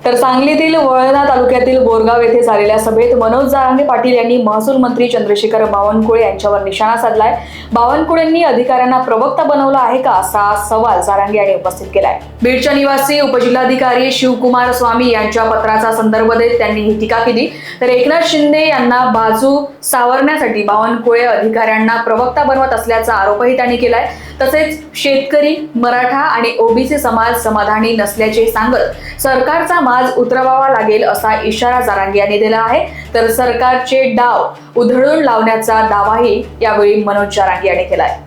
तर सांगलीतील वळणा तालुक्यातील बोरगाव येथे झालेल्या सभेत मनोज जरांगे पाटील यांनी महसूल मंत्री चंद्रशेखर बावनकुळे यांच्यावर निशाणा साधलाय. बावनकुळेंनी अधिकाऱ्यांना प्रवक्ता बनवलं आहे का असा सवाल जरांगे यांनी उपस्थित केलाय. बीडच्या निवासी उपजिल्हाधिकारी शिवकुमार स्वामी यांच्या पत्राचा संदर्भ देत त्यांनी ही टीका केली. तर एकनाथ शिंदे यांना बाजू सावरण्यासाठी बावनकुळे अधिकाऱ्यांना प्रवक्ता बनवत असल्याचा आरोपही त्यांनी केलाय. तसेच शेतकरी, मराठा आणि ओबीसी समाज समाधानी नसल्याचे सांगत सरकारचा माज उतरवावा लागेल असा इशारा जरांगे यांनी दिला आहे. तर सरकारचे डाव उधळून लावण्याचा दावाही यावेळी मनोज जरांगे यांनी केलाय.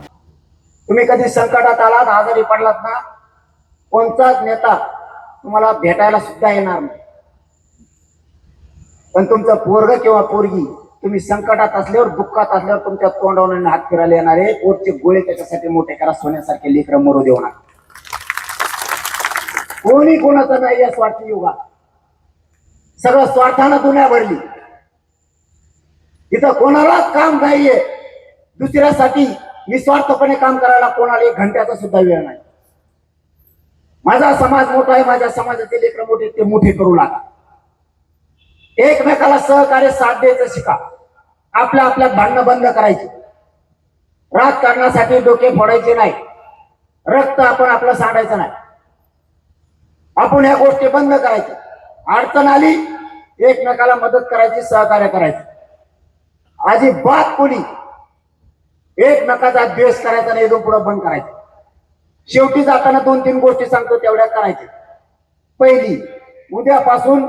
तुम्ही कधी संकटात आलात, आजारी पडलात ना, कोणताच नेता तुम्हाला भेटायला सुद्धा येणार नाही. पण तुमचं पोरग किंवा पोरगी तुम्ही संकटात असल्यावर, दुःखात असल्यावर तुमच्या तोंडावरून हात फिरायला येणारे पोटचे गोळे त्याच्यासाठी मोठे करा. सोन्यासारखे लेकरं मरू देऊ नका. कोणी कोणाचं नाही या स्वार्थी युगात. सगळं स्वार्थानं दुनिया भरली. इथं कोणालाच काम नाहीये. दुसऱ्यासाठी निस्वार्थपणे काम करायला कोणाला 1 घंट्याचा सुद्धा वेळ नाही. माझा समाज मोठा आहे, माझ्या समाजाचे लेकरं मोठे, ते मोठे करू लागा. एकमेकाला सहकार्य साथ द्यायचं शिका. आपल्या आपल्यात भांडणं बंद करायची. राजकारणासाठी डोके फोडायचे नाही. रक्त आपण आपलं सांडायचं नाही. आपण ह्या गोष्टी बंद करायच्या. अडचण आली एकमेकाला मदत करायची, सहकार्य करायचं. अजिबात कोणी एकमेकाचा द्वेष करायचा नाही. इथून पुढे बंद करायचं. शेवटी जाताना 2-3 गोष्टी सांगतो तेवढ्या करायच्या. पहिली, उद्यापासून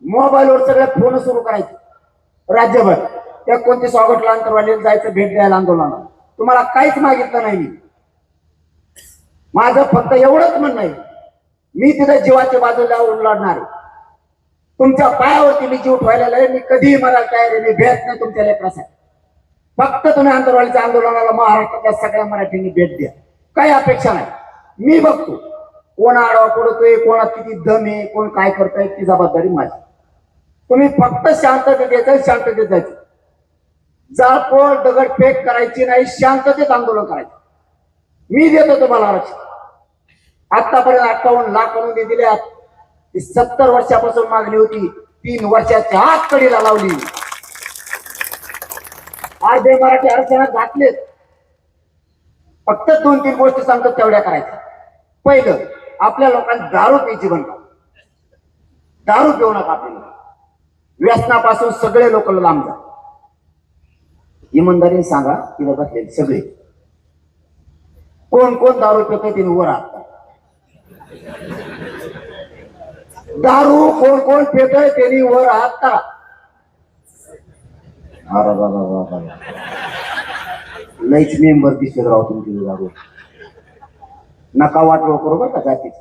मोबाईलवर सगळे फोन सुरू करायचे राज्यभर. त्या 29 ऑगस्टला अंतरवालीला जायचं, भेट द्यायला आंदोलनाला. तुम्हाला काहीच मागितलं नाही मी. माझं फक्त एवढंच म्हणणं आहे, मी तिथे जीवाच्या बाजूला लढणार. तुमच्या पायावरती मी जीव ठेवायला आहे. मी कधीही मरायला तयार आहे. मी भेट नाही तुमच्या लेकरासाठी. फक्त तुम्ही अंतरवालीच्या आंदोलनाला महाराष्ट्रातल्या सगळ्या मराठ्यांनी भेट द्या. काही अपेक्षा नाही. मी बघतो कोण आडवा पडतोय, कोणात किती दम आहे, कोण काय करतोय, ती जबाबदारी माझी. तुम्ही फक्त शांततेत यायचं, शांततेत जायचं. जाळपोळ दगडफेक करायची नाही. शांततेत आंदोलन करायचं. मी देतो तुम्हाला आरक्षण. आतापर्यंत 58 लाख अनुदान दिल्यात. 70 वर्षापासून मागणी होती. 3 वर्षाच्या आत कडीला लावली. अर्धे मराठी आरक्षणात घातलेत. फक्त 2-3 गोष्टी सांगतो तेवढ्या करायच्या. पहिलं, आपल्या लोकांना दारू प्यायची बंद करा. दारू पिऊ नका. आपल्याला व्यसनापासून सगळे लोक लांब जा. इमानदारीने सांगा, तिला बसलेले सगळे कोण कोण दारू पितोय तिने वर हात. दारू कोण कोण पितोय त्यांनी वर हात करा. लईच मेंबर दिसत राहू तुमची दारू. नका वाटोळ करू बरं का जातीची.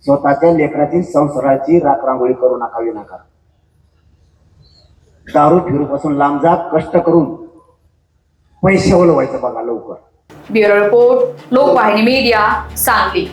स्वतःच्या लेकराची संसाराची राखरांगोळी करू नका. विनाका दारू फिरू पासून लांब जा. कष्ट करून पैसे ओलवायचं बघा लवकर. Bureau report, Lokvahini media, Sangli.